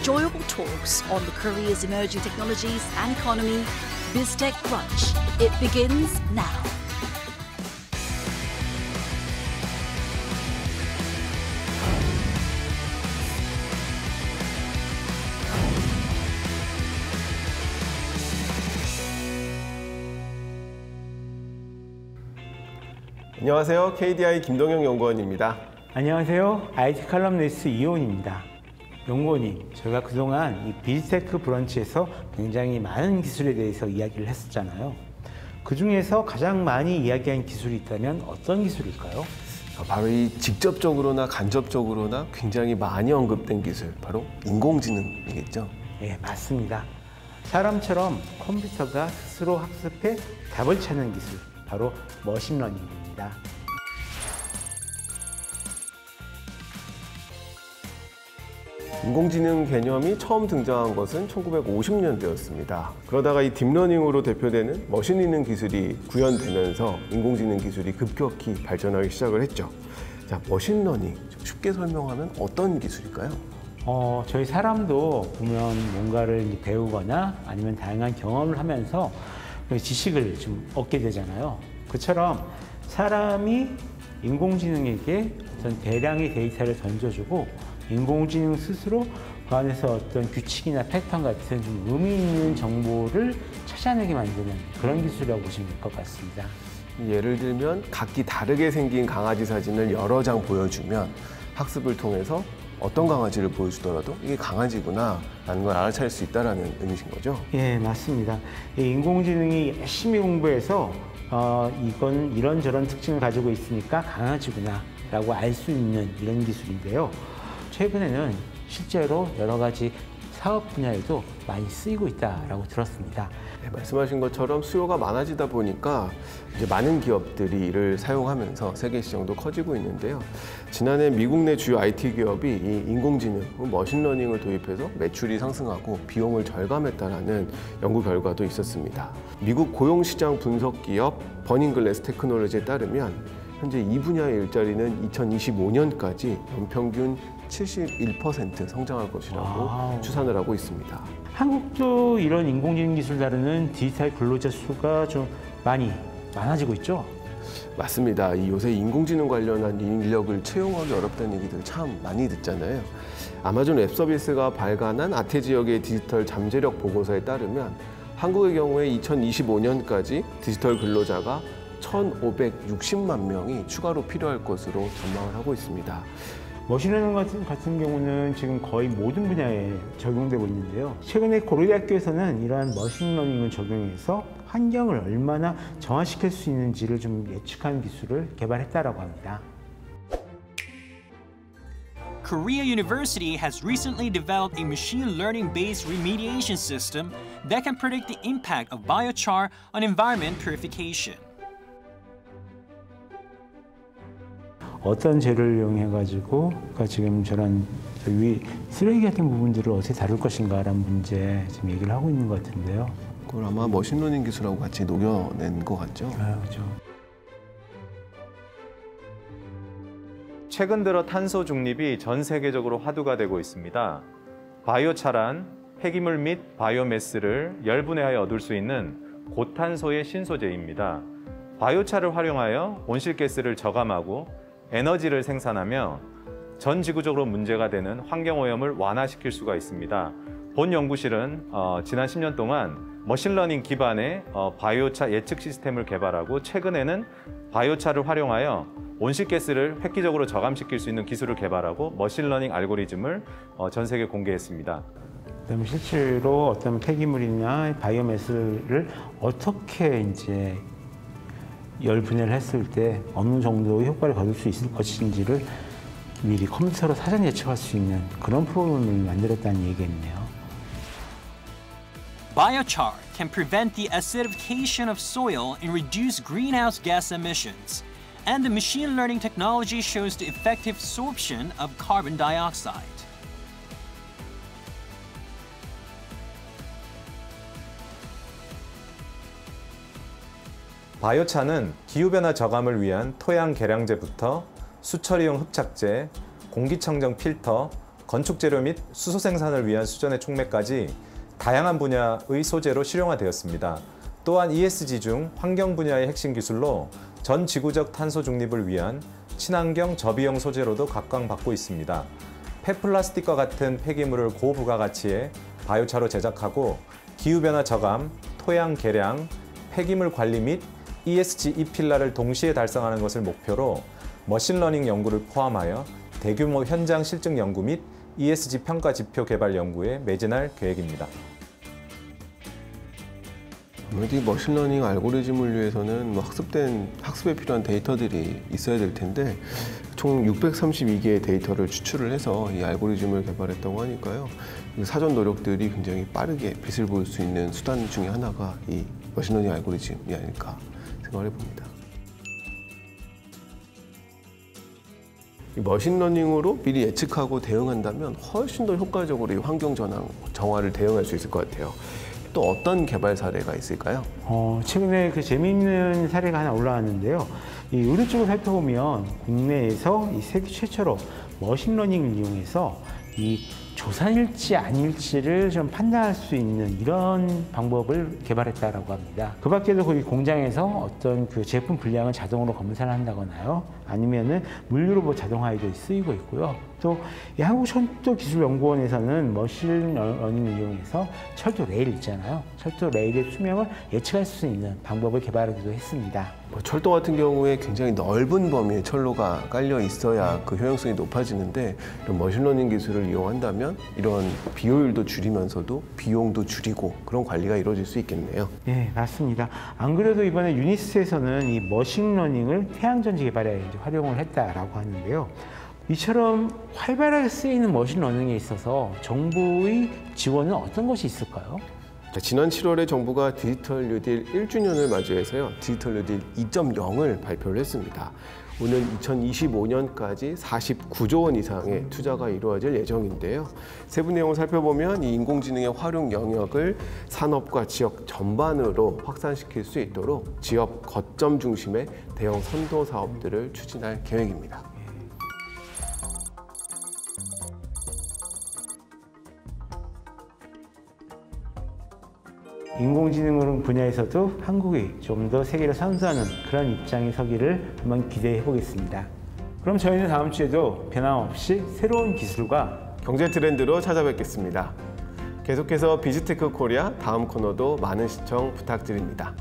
enjoyable talks on the Korea's emerging technologies and economy. BizTech Brunch. It begins now. 안녕하세요. KDI 김동영 연구원입니다. 안녕하세요. IT 칼럼니스트 이호은입니다. 연구원님, 저희가 그동안 이 비즈테크 브런치에서 굉장히 많은 기술에 대해서 이야기를 했었잖아요. 그 중에서 가장 많이 이야기한 기술이 있다면 어떤 기술일까요? 바로 이 직접적으로나 간접적으로나 굉장히 많이 언급된 기술, 바로 인공지능이겠죠? 네, 맞습니다. 사람처럼 컴퓨터가 스스로 학습해 답을 찾는 기술, 바로 머신러닝입니다. 인공지능 개념이 처음 등장한 것은 1950년대였습니다. 그러다가 이 딥러닝으로 대표되는 머신러닝 기술이 구현되면서 인공지능 기술이 급격히 발전하기 시작을 했죠. 자, 머신러닝, 쉽게 설명하면 어떤 기술일까요? 저희 사람도 보면 뭔가를 배우거나 아니면 다양한 경험을 하면서 지식을 좀 얻게 되잖아요. 그처럼 사람이 인공지능에게 어떤 대량의 데이터를 던져주고 인공지능 스스로 그 안에서 어떤 규칙이나 패턴 같은 좀 의미 있는 정보를 찾아내게 만드는 그런 기술이라고 보시면 될 것 같습니다. 예를 들면 각기 다르게 생긴 강아지 사진을 여러 장 보여주면 학습을 통해서 어떤 강아지를 보여주더라도 이게 강아지구나 라는 걸 알아차릴 수 있다는 의미신 거죠? 예, 맞습니다. 이 인공지능이 열심히 공부해서 이건 이런저런 특징을 가지고 있으니까 강아지구나 라고 알 수 있는 이런 기술인데요. 최근에는 실제로 여러 가지 사업 분야에도 많이 쓰이고 있다고 들었습니다. 네, 말씀하신 것처럼 수요가 많아지다 보니까 이제 많은 기업들이 이를 사용하면서 세계 시장도 커지고 있는데요. 지난해 미국 내 주요 IT 기업이 이 인공지능, 머신러닝을 도입해서 매출이 상승하고 비용을 절감했다라는 연구 결과도 있었습니다. 미국 고용시장 분석 기업 버닝글래스 테크놀로지에 따르면 현재 이 분야의 일자리는 2025년까지 연평균 71% 성장할 것이라고 추산을 하고 있습니다. 한국도 이런 인공지능 기술 다루는 디지털 근로자 수가 좀 많아지고 있죠? 맞습니다. 이 요새 인공지능 관련한 인력을 채용하기 어렵다는 얘기들 참 많이 듣잖아요. 아마존 웹 서비스가 발간한 아태 지역의 디지털 잠재력 보고서에 따르면 한국의 경우에 2025년까지 디지털 근로자가 1,560만 명이 추가로 필요할 것으로 전망을 하고 있습니다. 머신러닝 같은 경우는 지금 거의 모든 분야에 적용되고 있는데요. 최근에 고려대학교에서는 이러한 머신러닝을 적용해서 환경을 얼마나 정화시킬 수 있는지를 좀 예측하는 기술을 개발했다고 합니다. Korea University has recently developed a machine learning-based remediation system that can predict the impact of biochar on environment purification. 어떤 재료를 이용해가지고 지금 저런 쓰레기 같은 부분들을 어떻게 다룰 것인가라는 문제 지금 얘기를 하고 있는 것 같은데요. 그걸 아마 머신러닝 기술하고 같이 녹여낸 것 같죠? 그렇죠. 최근 들어 탄소 중립이 전 세계적으로 화두가 되고 있습니다. 바이오차란 폐기물 및 바이오매스를 열분해하여 얻을 수 있는 고탄소의 신소재입니다. 바이오차를 활용하여 온실가스를 저감하고 에너지를 생산하며 전 지구적으로 문제가 되는 환경오염을 완화시킬 수가 있습니다. 본 연구실은 지난 10년 동안 머신러닝 기반의 바이오차 예측 시스템을 개발하고 최근에는 바이오차를 활용하여 온실가스를 획기적으로 저감시킬 수 있는 기술을 개발하고 머신러닝 알고리즘을 전 세계에 공개했습니다. 그다음에 실제로 어떤 폐기물이나 바이오매스를 어떻게 이제 열 분해를 했을 때 어느 정도의 효과를 거둘 수 있을 것인지를 미리 컴퓨터로 사전 예측할 수 있는 그런 프로그램을 만들었다는 얘기겠네요. Biochar can prevent the acidification of soil and reduce greenhouse gas emissions. And the machine learning technology shows the effective absorption of carbon dioxide. 바이오차는 기후변화 저감을 위한 토양 개량제부터 수처리용 흡착제, 공기청정 필터, 건축 재료 및 수소 생산을 위한 수전의 촉매까지 다양한 분야의 소재로 실용화되었습니다. 또한 ESG 중 환경 분야의 핵심 기술로 전 지구적 탄소 중립을 위한 친환경 저비용 소재로도 각광받고 있습니다. 폐플라스틱과 같은 폐기물을 고부가가치의 바이오차로 제작하고 기후변화 저감, 토양 개량, 폐기물 관리 및 ESG 2필라를 동시에 달성하는 것을 목표로 머신러닝 연구를 포함하여 대규모 현장 실증 연구 및 ESG 평가 지표 개발 연구에 매진할 계획입니다. 아무래도 이 머신러닝 알고리즘을 위해서는 학습에 필요한 데이터들이 있어야 될 텐데 총 632개의 데이터를 추출을 해서 이 알고리즘을 개발했다고 하니까요. 사전 노력들이 굉장히 빠르게 빛을 볼 수 있는 수단 중에 하나가 이 머신러닝 알고리즘이 아닐까 생각을 해봅니다. 이 머신러닝으로 미리 예측하고 대응한다면 훨씬 더 효과적으로 이 환경 정화를 대응할 수 있을 것 같아요. 또 어떤 개발 사례가 있을까요? 최근에 그 재미있는 사례가 하나 올라왔는데요. 이 의료 쪽을 살펴보면 국내에서 이 세계 최초로 머신러닝을 이용해서 이 조산일지 아닐지를 좀 판단할 수 있는 이런 방법을 개발했다라고 합니다. 그 밖에도 거기 공장에서 어떤 그 제품 분량을 자동으로 검사를 한다거나요. 아니면은 물류로봇 자동화에도 쓰이고 있고요. 또 이 한국철도기술연구원에서는 머신러닝을 이용해서 철도 레일 있잖아요. 철도 레일의 수명을 예측할 수 있는 방법을 개발하기도 했습니다. 철도 같은 경우에 굉장히 넓은 범위의 철로가 깔려 있어야 그 효용성이 높아지는데 이런 머신러닝 기술을 이용한다면 이런 비효율도 줄이면서도 비용도 줄이고 그런 관리가 이루어질 수 있겠네요. 네, 맞습니다. 안 그래도 이번에 유니스에서는 이 머신러닝을 태양전지 개발에 이제 활용을 했다라고 하는데요. 이처럼 활발하게 쓰이는 머신러닝에 있어서 정부의 지원은 어떤 것이 있을까요? 지난 7월에 정부가 디지털 뉴딜 1주년을 맞이해서요. 디지털 뉴딜 2.0을 발표를 했습니다. 오는 2025년까지 49조 원 이상의 투자가 이루어질 예정인데요. 세부 내용을 살펴보면 이 인공지능의 활용 영역을 산업과 지역 전반으로 확산시킬 수 있도록 지역 거점 중심의 대형 선도 사업들을 추진할 계획입니다. 인공지능 분야에서도 한국이 좀 더 세계를 선도하는 그런 입장에 서기를 한번 기대해 보겠습니다. 그럼 저희는 다음 주에도 변함없이 새로운 기술과 경제 트렌드로 찾아뵙겠습니다. 계속해서 비즈테크 코리아 다음 코너도 많은 시청 부탁드립니다.